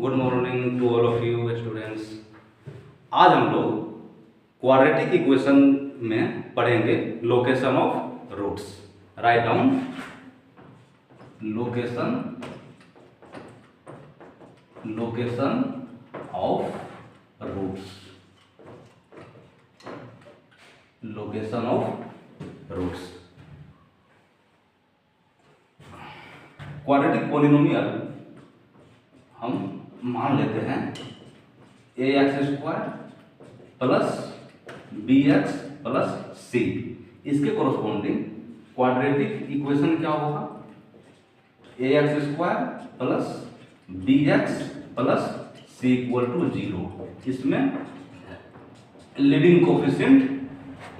Good morning to all of you students. आज हम लोग क्वाड्रेटिक इक्वेशन में पढ़ेंगे location of roots. Write down location of roots. Location of roots. Quadratic polynomial हम मान लेते हैं ax² plus bx plus c। इसके कोरस्पॉन्डिंग क्वाड्रेटिक इक्वेशन क्या होगा? ax² plus bx plus c equal to 0। इसमें leading coefficient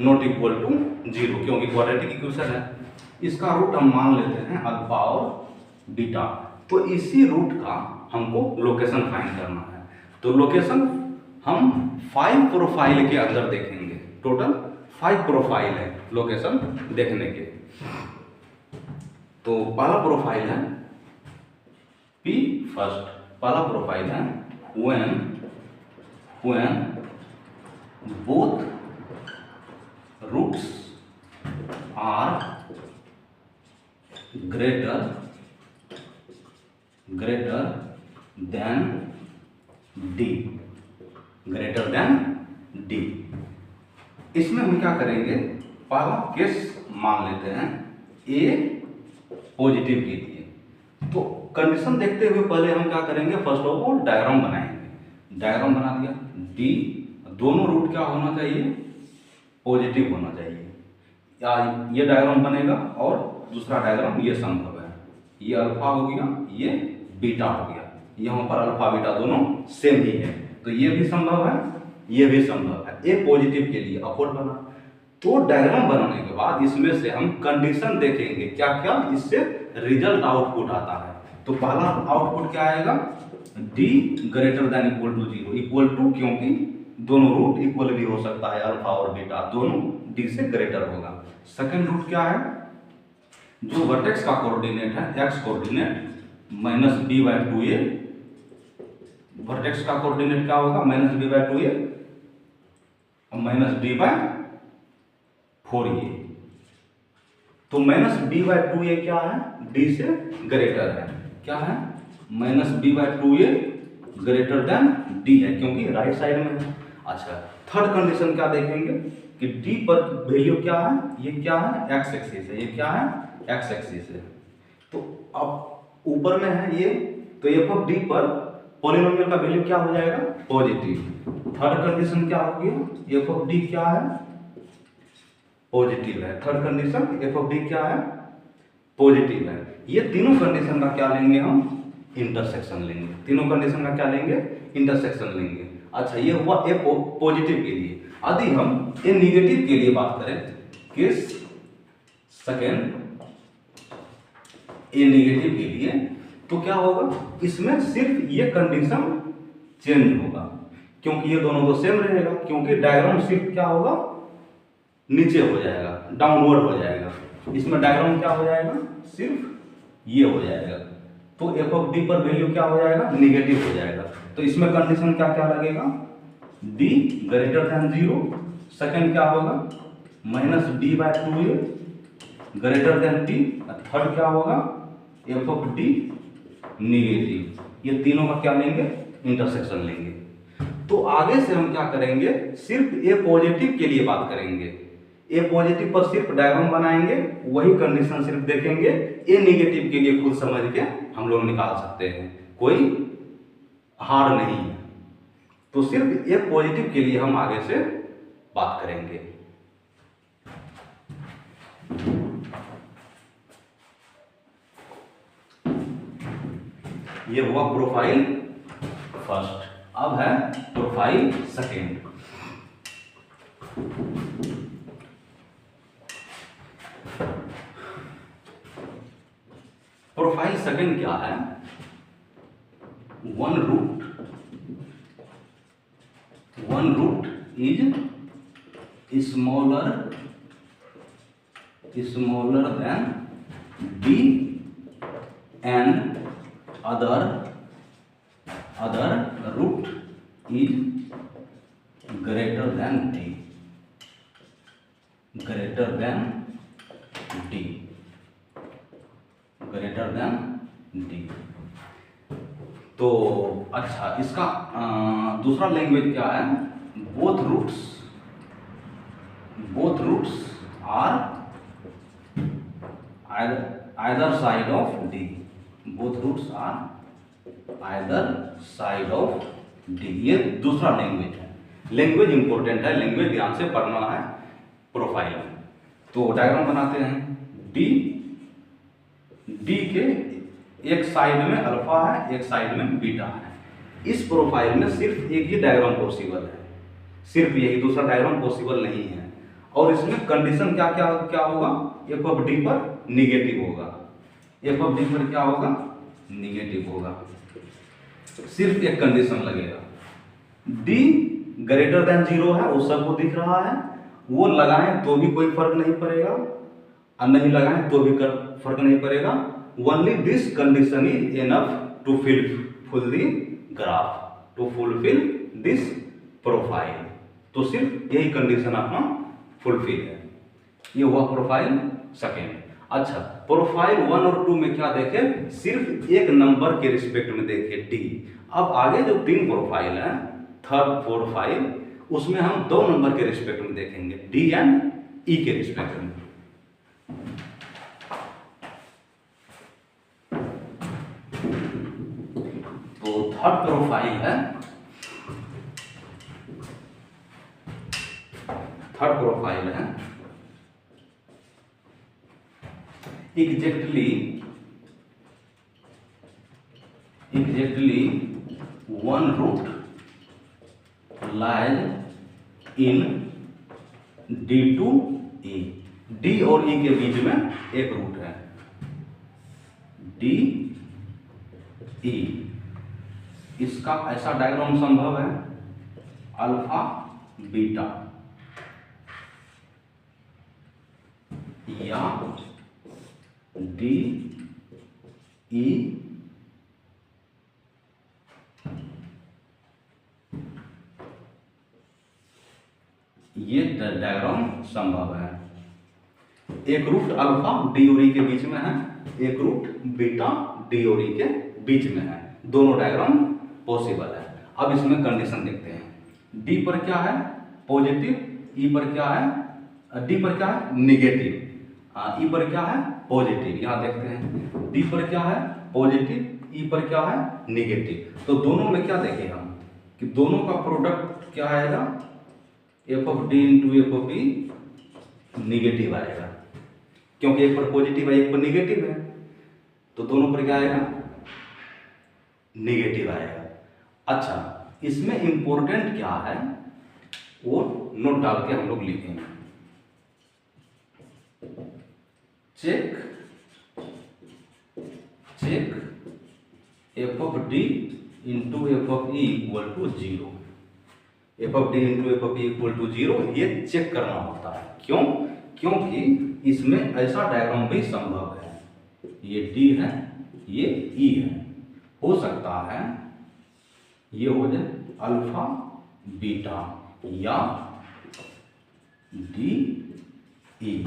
not equal to 0 क्योंकि quadratic equation है। इसका रूट हम मान लेते हैं अल्फा और बीटा। तो इसी रूट का हमको लोकेशन फाइंड करना है। तो लोकेशन हम 5 प्रोफाइल के अंदर देखेंगे। टोटल 5 प्रोफाइल है लोकेशन देखने के। तो पहला प्रोफाइल है P फर्स्ट। पहला प्रोफाइल है when both roots are greater than d। Greater then d। इसमें हम क्या करेंगे? पहला केस मान लेते हैं a पॉजिटिव के लिए। तो कंडीशन देखते हुए पहले हम क्या करेंगे? फर्स्ट ऑफ ऑल डायग्राम बनाएंगे। डायग्राम बना दिया। d दोनों रूट क्या होना चाहिए? पॉजिटिव होना चाहिए। या ये डायग्राम बनेगा और दूसरा डायग्राम ये संभव है। ये अल्फा हो गया, ये बीटा हो गया। यहाँ पर अल्फा बीटा दोनों सेम ही है। तो ये भी संभव है, ये भी संभव है। ए पॉजिटिव के लिए अपवर्ड बना। तो डायग्राम बनाने के बाद इसमें से हम कंडीशन देखेंगे क्या क्या इससे रिजल्ट आउटपुट आता है। तो पहला आउटपुट क्या आएगा? d greater than equal to 0। Equal to क्योंकि दोनों रूट इक्वल भी हो सकता है, अल्फा और बीटा दोनों d से ग्रेटर होगा। सेकेंड रूट क्या है? जो वर्टेक्स का कोऑर्डिनेट है x coordinate minus b/2a। Vertex का कोऑर्डिनेट क्या होगा? माइनस b/2a और माइनस d/4a। तो माइनस b/2a क्या है? d से ग्रेटर है। क्या है? Minus b/2a greater than d है क्योंकि राइट साइड में है। अच्छा, थर्ड कंडीशन क्या देखेंगे कि d पर वैल्यू क्या है? ये क्या है? x एक्सिस है। ये क्या है? x एक्सिस है। तो अब ऊपर में है ये, तो f ऑफ d पर पॉलिनोमियल का वैल्यू क्या हो जाएगा? पॉजिटिव। थर्ड कंडीशन क्या होगी? f ऑफ d क्या है? पॉजिटिव है। Third condition f of d क्या है? पॉजिटिव है। ये तीनों कंडीशन का क्या लेंगे हम? इंटरसेक्शन लेंगे। तीनों कंडीशन का क्या लेंगे? इंटरसेक्शन लेंगे। अच्छा, ये हुआ ए पॉजिटिव के लिए। यदि हम ए निगेटिव के लिए बात करें, केस सेकेंड ए निगेटिव के लिए, तो क्या होगा? इसमें सिर्फ ये कंडीशन चेंज होगा क्योंकि ये दोनों तो सेम रहेगा। क्योंकि डायग्राम सिर्फ क्या होगा? नीचे हो जाएगा, डाउनवर्ड हो जाएगा। इसमें डायग्राम क्या हो जाएगा? सिर्फ ये हो जाएगा। तो f ऑफ d पर वैल्यू क्या हो जाएगा? निगेटिव हो जाएगा। तो इसमें कंडीशन क्या क्या लगेगा? d greater then 0। सेकंड क्या होगा? Minus b/2a greater than d। Third क्या होगा? f of d negative. ये तीनों का क्या लेंगे? इंटरसेक्शन लेंगे। तो आगे से हम क्या करेंगे? सिर्फ ए पॉजिटिव के लिए बात करेंगे। ए पॉजिटिव पर सिर्फ डायग्राम बनाएंगे, वही कंडीशन सिर्फ देखेंगे। ए निगेटिव के लिए खुद समझ के हम लोग निकाल सकते हैं, कोई हार्ड नहीं है। तो सिर्फ ए पॉजिटिव के लिए हम आगे से बात करेंगे। ये हुआ प्रोफाइल फर्स्ट। अब है प्रोफाइल सेकेंड। प्रोफाइल सेकेंड क्या है? One root is smaller than b and other other root is greater than d, greater than d, greater than d. तो अच्छा, इसका दूसरा लैंग्वेज क्या है? Both roots are either side of D, both roots are either side of D। ये दूसरा language है। Language important है, लैंग्वेज ध्यान से पढ़ना है प्रोफाइल में। तो डायग्राम बनाते हैं। डी के एक साइड में अल्फा है, एक साइड में बीटा है। इस प्रोफाइल में सिर्फ एक ही डायग्राम पॉसिबल है, सिर्फ यही, दूसरा डायग्राम पॉसिबल नहीं है। और इसमें कंडीशन क्या क्या क्या होगा? एफ ऑफ डी पर निगेटिव होगा, एफ ऑफ डी पर क्या होगा? निगेटिव होगा। सिर्फ एक कंडीशन लगेगा, डी ग्रेटर देन 0 है, वो सबको दिख रहा है, वो लगाएं तो भी कोई फर्क नहीं पड़ेगा और नहीं लगाएं तो भी फर्क नहीं पड़ेगा। Only this condition is enough to fulfil the graph, to fulfil this profile. तो सिर्फ यही कंडीशन अपना फुलफिल है। ये हुआ प्रोफाइल सेकेंड। अच्छा, प्रोफाइल 1 और 2 में क्या देखे? सिर्फ एक नंबर के रिस्पेक्ट में देखे, डी। अब आगे जो 3 प्रोफाइल है, 3rd 4th 5, उसमें हम 2 नंबर के रिस्पेक्ट में देखेंगे, डी एंड ई के रिस्पेक्ट में। तो 3rd प्रोफाइल है, 3rd प्रोफाइल है exactly 1 root lies in d to e. D और ई के बीच में एक रूट है, डी ई। इसका ऐसा डायग्राम संभव है, अल्फा बीटा या डी ई ये डायग्राम संभव है। एक रूट अल्फा डी और ई के बीच में है, एक रूट बीटा डी और ई के बीच में है, दोनों डायग्राम पॉसिबल है। अब इसमें कंडीशन देखते हैं, डी पर क्या है? पॉजिटिव, ई पर क्या है? डी पर क्या है? निगेटिव, ई पर क्या है? पॉजिटिव। यहां देखते हैं, डी पर क्या है? पॉजिटिव, ई पर क्या है? निगेटिव। तो दोनों में क्या देखें हम कि दोनों का प्रोडक्ट क्या आएगा? F of D into F of E negative आएगा, क्योंकि एक पर पॉजिटिव है एक पर निगेटिव है, तो दोनों पर क्या आएगा? निगेटिव आएगा। अच्छा, इसमें इंपॉर्टेंट क्या है वो नोट डाल के हम लोग लिखेंगे। Check f of D into F of E equal to 0। F of D into F of E equal to 0 ये चेक करना होता है। क्यों? क्योंकि इसमें ऐसा डायग्राम भी संभव है, ये डी है, ये ई है, हो सकता है ये हो जाए अल्फा बीटा या डी ई,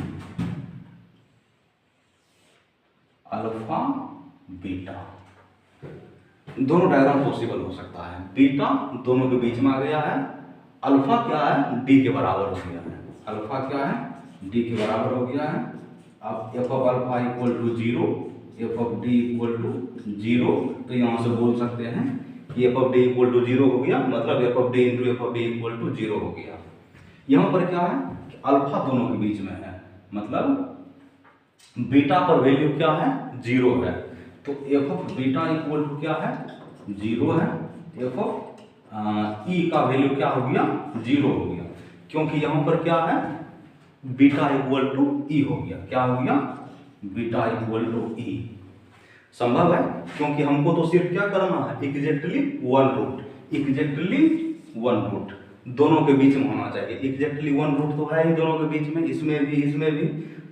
अल्फा बीटा। दोनों डायग्राम पॉसिबल हो सकता है। बीटा दोनों के बीच में आ गया है, अल्फा क्या है? डी के बराबर हो गया है, अल्फा क्या है? डी के बराबर हो गया है। अब f of alpha equal to 0, f of d equal to 0, तो यहाँ से बोल सकते हैं कि f of d equal to 0 हो गया, मतलब F of D into F of d equal to 0 हो गया। यहाँ पर क्या है? अल्फा दोनों के बीच में है, मतलब बीटा पर वैल्यू क्या है? 0 है, तो F of beta equal to क्या है? 0 है। एफ ऑफ ई का वैल्यू क्या हो गया? 0 हो गया, क्योंकि यहाँ पर क्या है? बीटा इक्वल टू ई हो गया। क्या हो गया? बीटा इक्वल टू ई। संभव है, क्योंकि हमको तो सिर्फ क्या करना है? एग्जैक्टली 1 रूट, एग्जैक्टली 1 रूट दोनों के बीच में होना चाहिए। एग्जैक्टली 1 रूट तो है ही दोनों के बीच में, इसमें भी इसमें भी।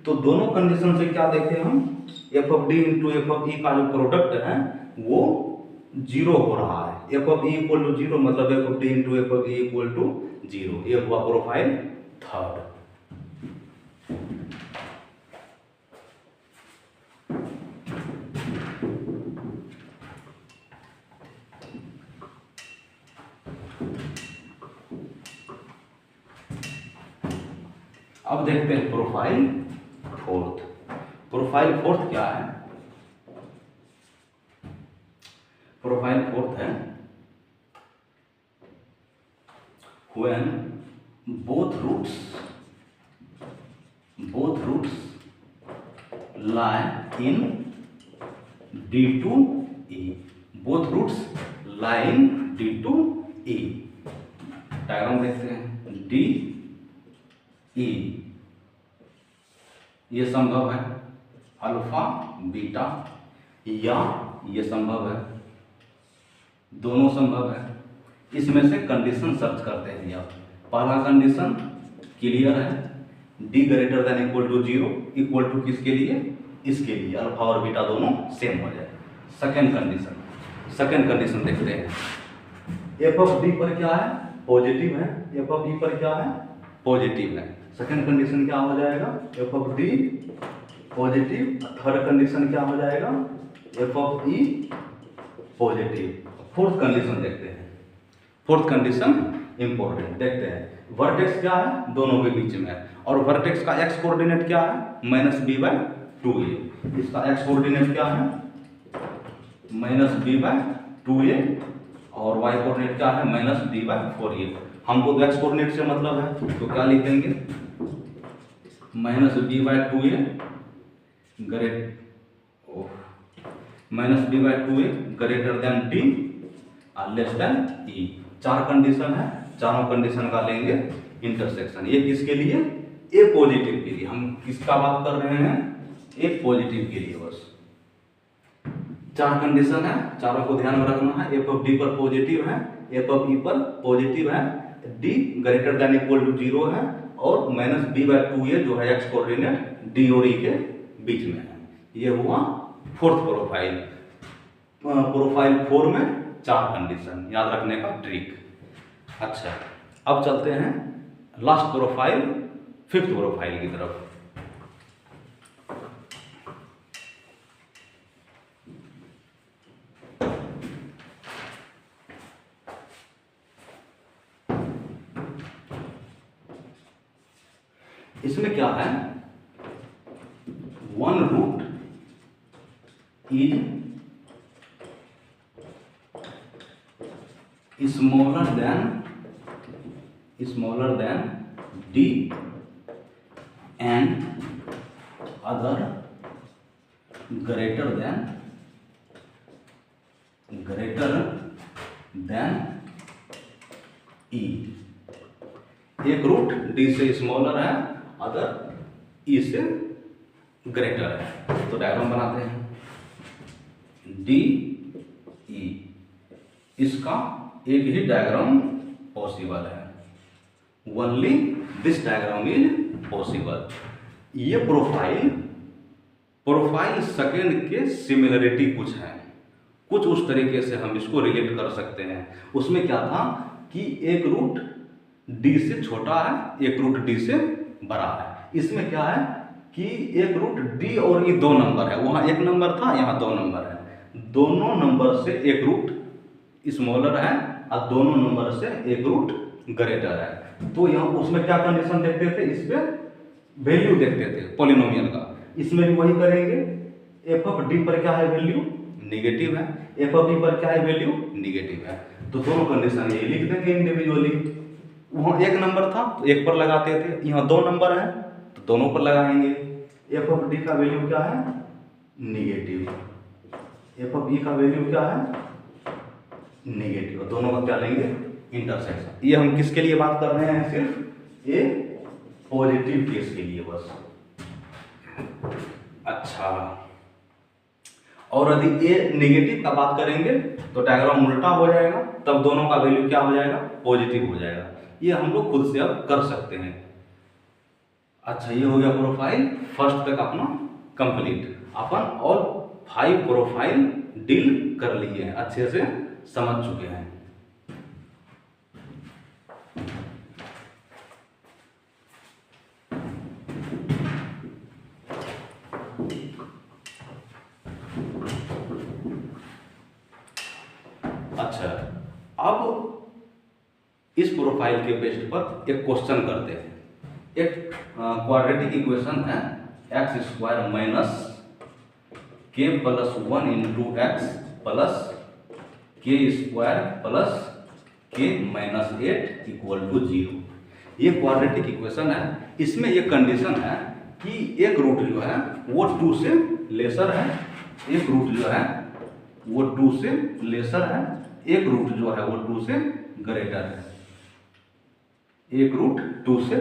तो दोनों कंडीशन से क्या देखें हम? F of D into F of E का जो प्रोडक्ट है वो 0 हो रहा है, F of E equal to 0 मतलब F of D into F of E equal to 0। ये हुआ प्रोफाइल थर्ड। अब देखते हैं प्रोफाइल फोर्थ। प्रोफाइल फोर्थ क्या है? प्रोफाइल फोर्थ है when both roots lie in D to E। both roots lie in D to E। Diagram देखते हैं। D E ये संभव है अल्फा बीटा, या ये संभव है, दोनों संभव है। इसमें से कंडीशन सर्च करते हैं आप। पहला कंडीशन क्लियर है, D greater than equal to 0 equal to किसके लिए? इसके लिए, अल्फा और बीटा दोनों सेम हो जाए। सेकंड कंडीशन देखते हैं। एफ ऑफ डी पर क्या है? पॉजिटिव है। एफ ऑफ ई पर क्या है? पॉजिटिव है। सेकंड कंडीशन क्या हो जाएगा? F of D positive. Third condition क्या हो जाएगा? F of E positive. Fourth condition देखते हैं। फोर्थ कंडीशन इंपॉर्टेंट, देखते हैं। वर्टेक्स क्या है? दोनों के बीच में है, और वर्टेक्स का एक्स कोऑर्डिनेट क्या है? -b/2a। इसका एक्स कोऑर्डिनेट क्या है? -b/2a, और वाई कोऑर्डिनेट क्या है? -d/4a। हमको तो एक्स कोऑर्डिनेट से मतलब है, तो क्या लिखेंगे? -b/2a ग्रेटर देन डी और लेस देन ई। चार कंडीशन है, चारों कंडीशन का लेंगे इंटरसेक्शन। ये किसके लिए? ए पॉजिटिव के लिए। हम किसका बात कर रहे हैं? ए पॉजिटिव के लिए बस। चार कंडीशन है, चारों को ध्यान में रखना है। एफ ऑफ डी पर पॉजिटिव है, एफ ऑफ ई पर पॉजिटिव है, D greater than equal to 0 है, और -b/2a जो है एक्स कोऑर्डिनेट डी और ई के बीच में है। ये हुआ फोर्थ प्रोफाइल। प्रोफाइल 4 में चार कंडीशन याद रखने का ट्रिक। अच्छा, अब चलते हैं लास्ट प्रोफाइल, फिफ्थ प्रोफाइल की तरफ। इसमें क्या है? One root is smaller than D and other greater than E। एक रूट D से स्मॉलर है, अदर E से ग्रेटर है। तो डायग्राम बनाते हैं। D E इसका एक ही डायग्राम पॉसिबल है। Only this diagram is possible. ये प्रोफाइल सेकेंड के सिमिलरिटी कुछ है, कुछ उस तरीके से हम इसको रिलेट कर सकते हैं। उसमें क्या था कि एक रूट डी से छोटा है, एक रूट डी से बड़ा है। इसमें क्या है कि एक रूट डी और ये दो नंबर है, वहाँ एक नंबर था, यहाँ दो नंबर है। दोनों नंबर से एक रूट स्मॉलर है और दोनों नंबर से एक रूट ग्रेटर है। तो यहाँ उसमें क्या कंडीशन देखते थे? इस पे वैल्यू देखते थे पॉलिनोमियल का। इसमें भी वही करेंगे। एफ ऑफ डी पर क्या है? वैल्यू निगेटिव है। एफ ऑफ डी पर क्या है? वैल्यू निगेटिव है। तो दोनों कंडीशन ये लिख देंगे इंडिविजुअली। वहाँ एक नंबर था तो एक पर लगाते थे, यहाँ दो नंबर है तो दोनों पर लगाएंगे। एफ ऑफ डी का वैल्यू क्या है? निगेटिव। एफ ऑफ ई का वैल्यू क्या है? नेगेटिव। दोनों का क्या लेंगे? इंटरसेक्शन। ये हम किसके लिए बात कर रहे हैं? सिर्फ ए पॉजिटिव केस के लिए बस। अच्छा, और यदि ए नेगेटिव का बात करेंगे तो डायग्राम उल्टा हो जाएगा, तब दोनों का वैल्यू क्या हो जाएगा? पॉजिटिव हो जाएगा। ये हम लोग खुद से अब कर सकते हैं। अच्छा, ये हो गया प्रोफाइल फर्स्ट तक अपना कंप्लीट। अपन ऑल 5 प्रोफाइल डील कर लिए हैं, अच्छे से समझ चुके हैं। अच्छा, अब इस प्रोफाइल के बेस पर एक क्वेश्चन करते हैं। एक क्वाड्रेटिक इक्वेशन है X square minus K plus 1 into X plus K square plus K minus 8 equal to 0। ये क्वाड्रेटिक इक्वेशन है। इसमें ये कंडीशन है कि एक रूट जो है वो 2 से लेसर है, एक रूट जो है वो 2 से लेसर है, एक रूट जो है वो 2 से ग्रेटर है। एक रूट 2 से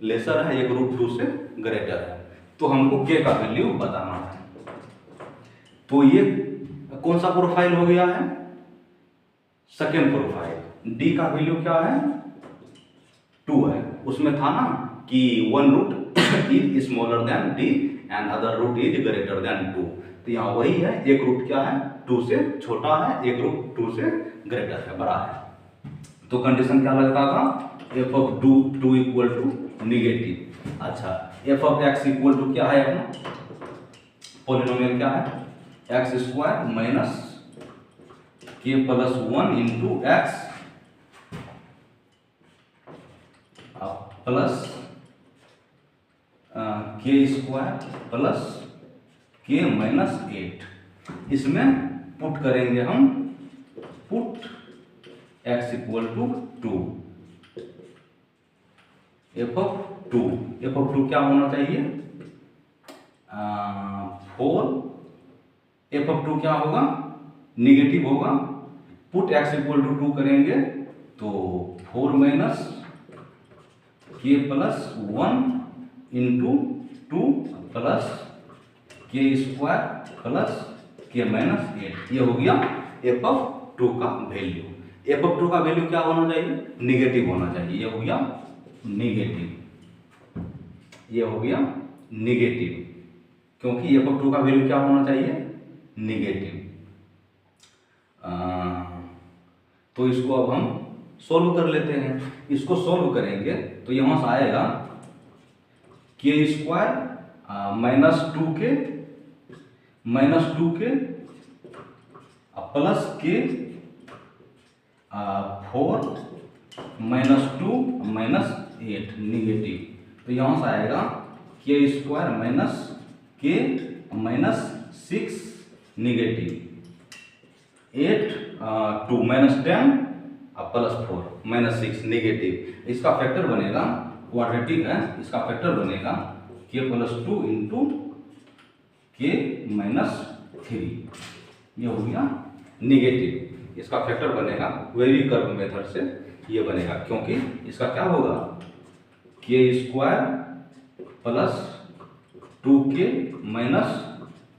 लेसर है, एक रूट 2 से ग्रेटर है। तो हमको के का वैल्यू बताना है। तो ये कौन सा प्रोफाइल हो गया है? Second profile. डी का वैल्यू क्या है? 2 है। उसमें था ना कि one root is smaller than D and other root is greater than 2। तो यहाँ वही है, एक रूट क्या है 2 से छोटा है, एक रूट 2 से ग्रेटर है, बड़ा है। तो कंडीशन क्या लगता था? F of 2 equal to negative. अच्छा, F of X equal to क्या है अपना पॉलिनोमियल क्या है? X square minus K plus 1 into X plus K square plus K minus 8। इसमें पुट करेंगे हम, put X equal to 2, F of 2 क्या होना चाहिए? 4। एफ ऑफ 2 क्या होगा? निगेटिव होगा। पुट एक्स इक्वल टू 2 करेंगे तो 4 minus K plus 1 into 2 plus K square plus K minus 8। ये हो गया एफ ऑफ 2 का वैल्यू। एफ ऑफ 2 का वैल्यू क्या होना चाहिए? निगेटिव होना चाहिए। ये हो गया निगेटिव, ये हो गया निगेटिव, क्योंकि एफ ऑफ 2 का वैल्यू क्या होना चाहिए? निगेटिव। तो इसको अब हम सोल्व कर लेते हैं। इसको सोल्व करेंगे तो यहां से आएगा के स्क्वायर माइनस 2k प्लस के 4 माइनस 2 माइनस 8 निगेटिव। तो यहाँ से आएगा के स्क्वायर माइनस के minus 6 negative 8 2 minus 10 plus 4 minus 6 negative. इसका फैक्टर बनेगा, क्वाड्रेटिक है, इसका फैक्टर बनेगा के प्लस 2 इंटू के माइनस 3। ये हो गया निगेटिव। इसका फैक्टर बनेगा वेरी कर्व मेथड से ये बनेगा, क्योंकि इसका क्या होगा? के square plus 2k minus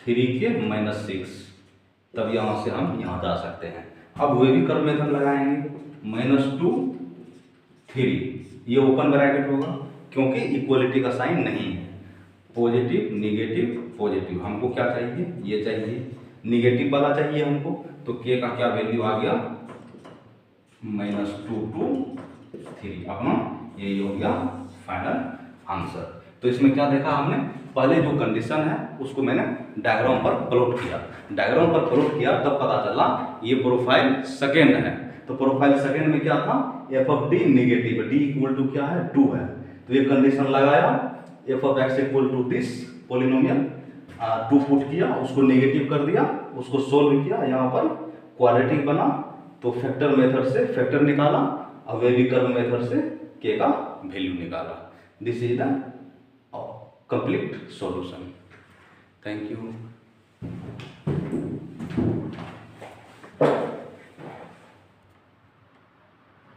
3k minus 6। तब यहाँ से हम यहाँ जा सकते हैं। अब वेरी कर्व मेथड लगाएंगे, -2 3, ये ओपन ब्रैकेट होगा क्योंकि इक्वलिटी का साइन नहीं है। पॉजिटिव निगेटिव पॉजिटिव, हमको क्या चाहिए? ये चाहिए, निगेटिव वाला चाहिए हमको। तो के का क्या वैल्यू आ गया? -2 to 3। अपना यही हो गया फाइनल आंसर। तो इसमें क्या देखा हमने? पहले जो कंडीशन है उसको मैंने डायग्राम पर प्लॉट किया। डायग्राम पर प्लॉट किया तब पता चला ये प्रोफाइल सेकेंड है। तो प्रोफाइल सेकेंड में क्या था? F of D negative, D equal to क्या है? 2 है। तो ये कंडीशन लगाया, F of X equal to this polynomial 2 put किया, उसको निगेटिव कर दिया, उसको सोल्व किया, यहाँ पर क्वाड्रेटिक बना। तो फैक्टर मेथड से फैक्टर निकाला और वेवी कर्व मेथड से के का वैल्यू निकाला। This is the complete solution. Thank you.